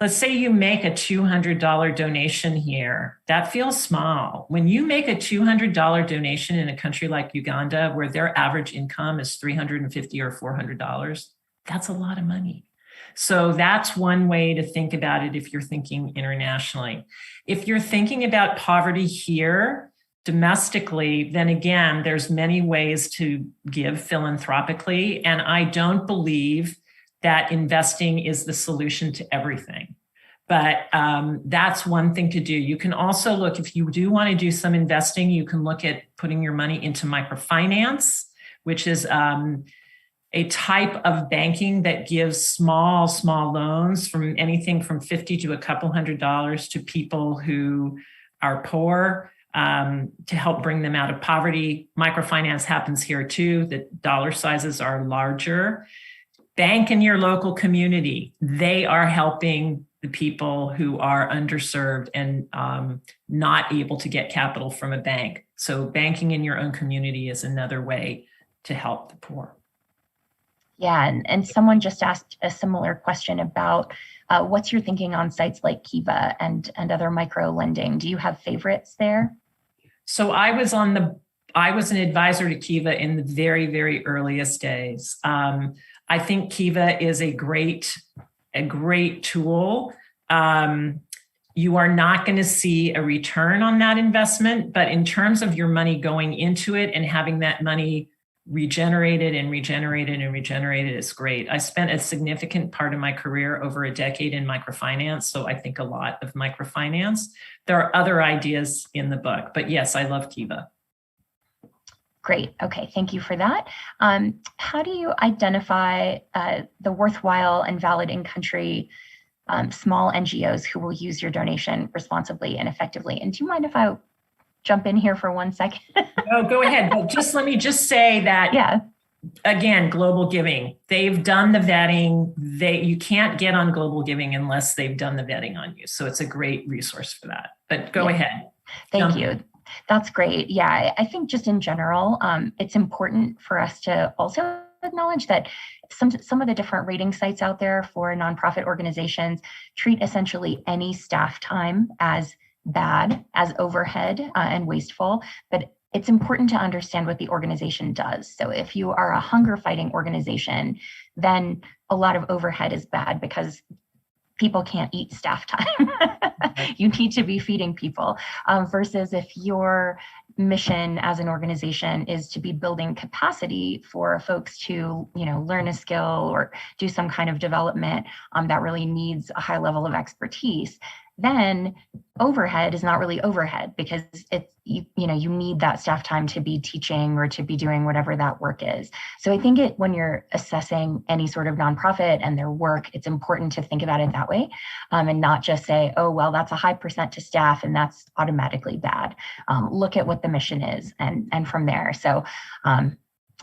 Let's say you make a $200 donation here. That feels small. When you make a $200 donation in a country like Uganda, where their average income is $350 or $400, that's a lot of money. So that's one way to think about it if you're thinking internationally. If you're thinking about poverty here domestically, then again, there's many ways to give philanthropically. And I don't believe that investing is the solution to everything. But that's one thing to do. You can also look, if you do want to do some investing, you can look at putting your money into microfinance, which is a type of banking that gives small loans from anything from $50 to a couple $100 to people who are poor. to help bring them out of poverty. Microfinance happens here too. The dollar sizes are larger. Bank in your local community. They are helping the people who are underserved and not able to get capital from a bank. So banking in your own community is another way to help the poor. Yeah, and someone just asked a similar question about what's your thinking on sites like Kiva and other micro lending? Do you have favorites there? So I was an advisor to Kiva in the very, very earliest days. I think Kiva is a great tool. You are not going to see a return on that investment, but in terms of your money going into it and having that money regenerated is great. I spent a significant part of my career, over a decade, in microfinance, so I think a lot of microfinance. There are other ideas in the book, but yes, I love Kiva. Great. Okay. Thank you for that. How do you identify the worthwhile and valid in-country small NGOs who will use your donation responsibly and effectively? And do you mind if I jump in here for 1 second? No, go ahead. But let me say that, yeah. Again, Global Giving, they've done the vetting. You can't get on Global Giving unless they've done the vetting on you. So it's a great resource for that. But go ahead. Thank you. That's great. Yeah, I think just in general, it's important for us to also acknowledge that some of the different rating sites out there for nonprofit organizations treat essentially any staff time as bad, as overhead and wasteful, but it's important to understand what the organization does. So if you are a hunger fighting organization, then a lot of overhead is bad because people can't eat staff time. You need to be feeding people. Versus if your mission as an organization is to be building capacity for folks to, learn a skill or do some kind of development that really needs a high level of expertise, then overhead is not really overhead because you need that staff time to be teaching or to be doing whatever that work is. So I think when you're assessing any sort of nonprofit and their work, it's important to think about it that way and not just say, oh, well, that's a high percent to staff and that's automatically bad. Look at what the mission is and from there. So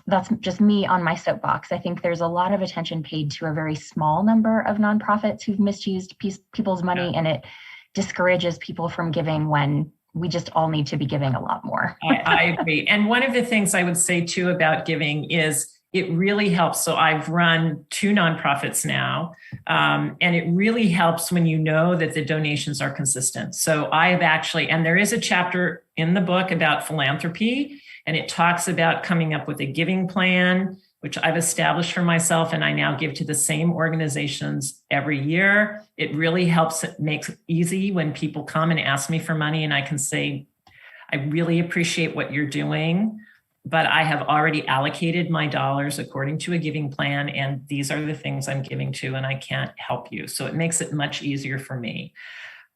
that's just me on my soapbox. I think there's a lot of attention paid to a very small number of nonprofits who've misused people's money, and it discourages people from giving when we just all need to be giving a lot more. I agree. And one of the things I would say too about giving is it really helps. So I've run 2 nonprofits now, and it really helps when you know that the donations are consistent. So I have actually, and there is a chapter in the book about philanthropy, and it talks about coming up with a giving plan, which I've established for myself, and I now give to the same organizations every year. It really helps. It makes it easy when people come and ask me for money, and I can say, I really appreciate what you're doing, but I have already allocated my dollars according to a giving plan, and these are the things I'm giving to, and I can't help you. So it makes it much easier for me.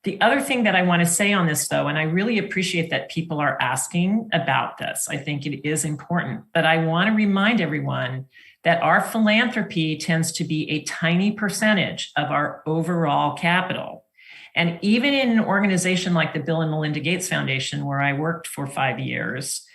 The other thing that I want to say on this, though, and I really appreciate that people are asking about this, I think it is important, but I want to remind everyone that our philanthropy tends to be a tiny percentage of our overall capital. And even in an organization like the Bill and Melinda Gates Foundation, where I worked for 5 years,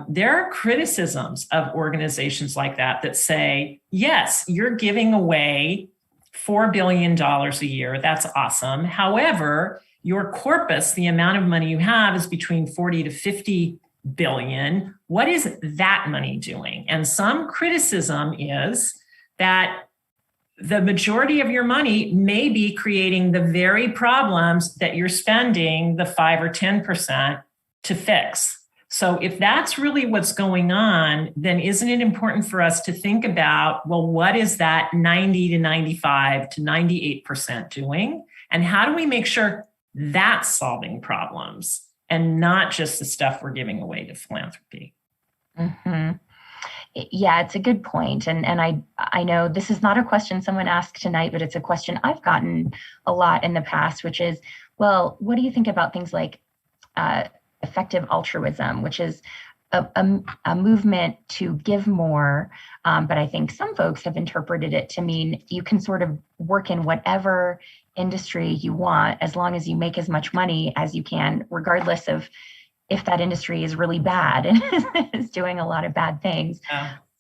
there are criticisms of organizations like that say, yes, you're giving away $4 billion a year. That's awesome. However, your corpus, the amount of money you have, is between 40 to 50 billion. What is that money doing? And some criticism is that the majority of your money may be creating the very problems that you're spending the 5 or 10% to fix. So if that's really what's going on, then isn't it important for us to think about, well, what is that 90 to 95 to 98% doing? And how do we make sure that's solving problems and not just the stuff we're giving away to philanthropy? Mm-hmm. Yeah, it's a good point. And I know this is not a question someone asked tonight, but it's a question I've gotten a lot in the past, which is, well, what do you think about things like effective altruism, which is a movement to give more. But I think some folks have interpreted it to mean you can sort of work in whatever industry you want as long as you make as much money as you can, regardless of if that industry is really bad and is doing a lot of bad things,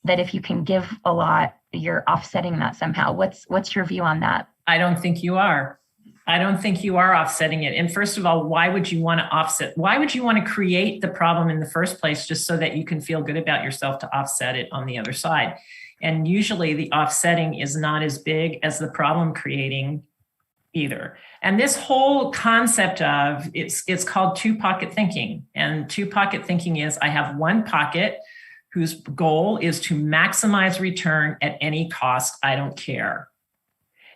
that if you can give a lot, you're offsetting that somehow. What's your view on that? I don't think you are. I don't think you are offsetting it. And first of all, why would you want to offset? Why would you want to create the problem in the first place just so that you can feel good about yourself to offset it on the other side? And usually the offsetting is not as big as the problem creating either. And this whole concept of it's called two-pocket thinking. And two-pocket thinking is I have one pocket whose goal is to maximize return at any cost. I don't care.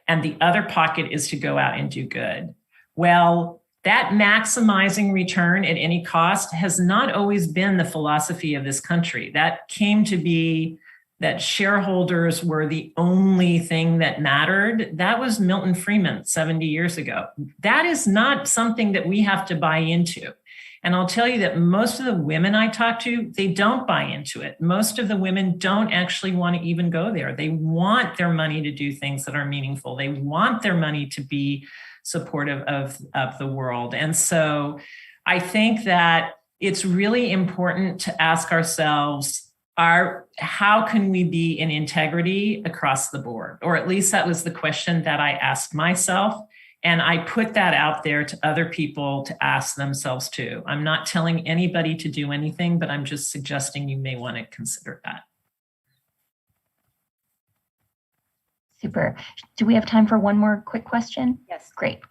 And the other pocket is to go out and do good. Well, that maximizing return at any cost has not always been the philosophy of this country. That came to be that shareholders were the only thing that mattered. That was Milton Friedman 70 years ago. That is not something that we have to buy into. And I'll tell you that most of the women I talk to, they don't buy into it. Most of the women don't actually want to even go there. They want their money to do things that are meaningful. They want their money to be supportive of the world. And so I think that it's really important to ask ourselves, how can we be in integrity across the board? Or at least that was the question that I asked myself. And I put that out there to other people to ask themselves too. I'm not telling anybody to do anything, but I'm just suggesting you may want to consider that. Super. Do we have time for one more quick question? Yes. Great.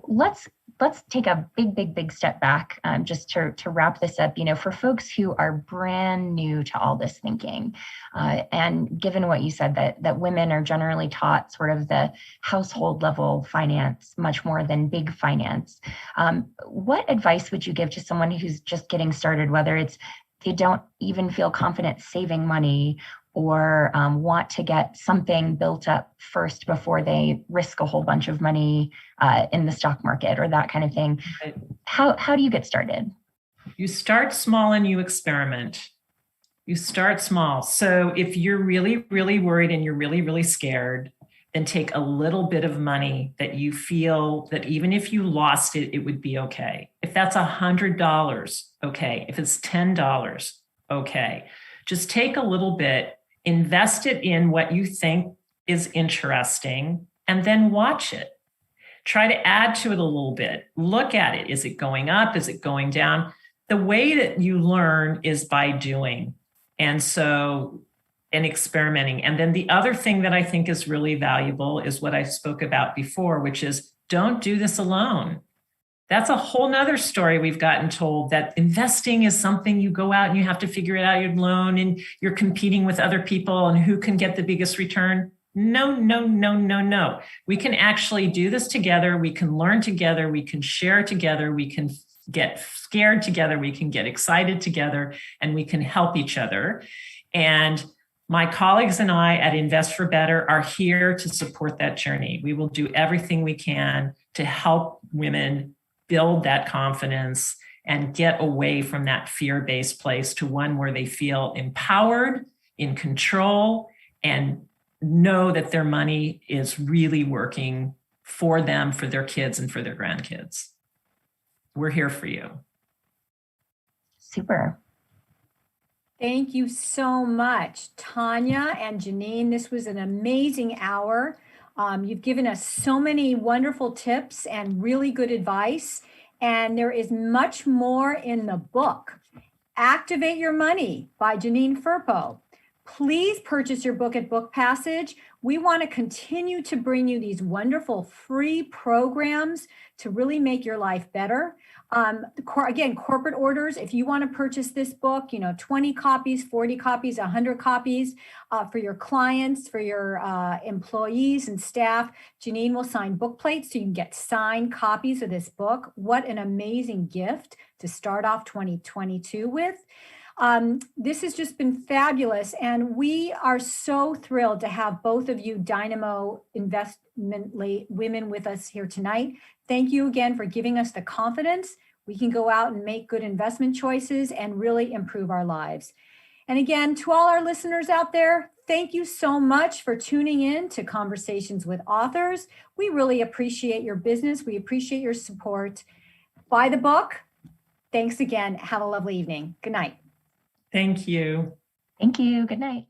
Let's take a big step back just to wrap this up. You know, for folks who are brand new to all this thinking, and given what you said, that women are generally taught sort of the household level finance much more than big finance, what advice would you give to someone who's just getting started, whether it's they don't even feel confident saving money or want to get something built up first before they risk a whole bunch of money in the stock market or that kind of thing? Right. How do you get started? You start small and you experiment. You start small. So if you're really worried and you're really scared, then take a little bit of money that you feel that even if you lost it, it would be okay. If that's $100, okay. If it's $10, okay. Just take a little bit, invest it in what you think is interesting, and then watch it. Try to add to it a little bit. Look at it. Is it going up? Is it going down? The way that you learn is by doing. And experimenting. And then the other thing that I think is really valuable is what I spoke about before, which is don't do this alone. That's a whole nother story we've gotten told, that investing is something you go out and you have to figure it out alone and you're competing with other people and who can get the biggest return. No. We can actually do this together. We can learn together. We can share together. We can get scared together. We can get excited together, and we can help each other. And my colleagues and I at Invest for Better are here to support that journey. We will do everything we can to help women build that confidence and get away from that fear-based place to one where they feel empowered, in control, and know that their money is really working for them, for their kids, and for their grandkids. We're here for you. Super. Thank you so much, Tanja and Janine. This was an amazing hour. You've given us so many wonderful tips and really good advice. And there is much more in the book. Activate Your Money by Janine Firpo. Please purchase your book at Book Passage. We want to continue to bring you these wonderful free programs to really make your life better. Again, corporate orders, if you want to purchase this book, 20 copies, 40 copies, 100 copies for your clients, for your employees and staff, Janine will sign book plates so you can get signed copies of this book. What an amazing gift to start off 2022 with. This has just been fabulous, and we are so thrilled to have both of you Dynamo Investment women with us here tonight. Thank you again for giving us the confidence. We can go out and make good investment choices and really improve our lives. And again, to all our listeners out there, thank you so much for tuning in to Conversations with Authors. We really appreciate your business. We appreciate your support. Buy the book, Thanks again. Have a lovely evening. Good night. Thank you. Thank you. Good night.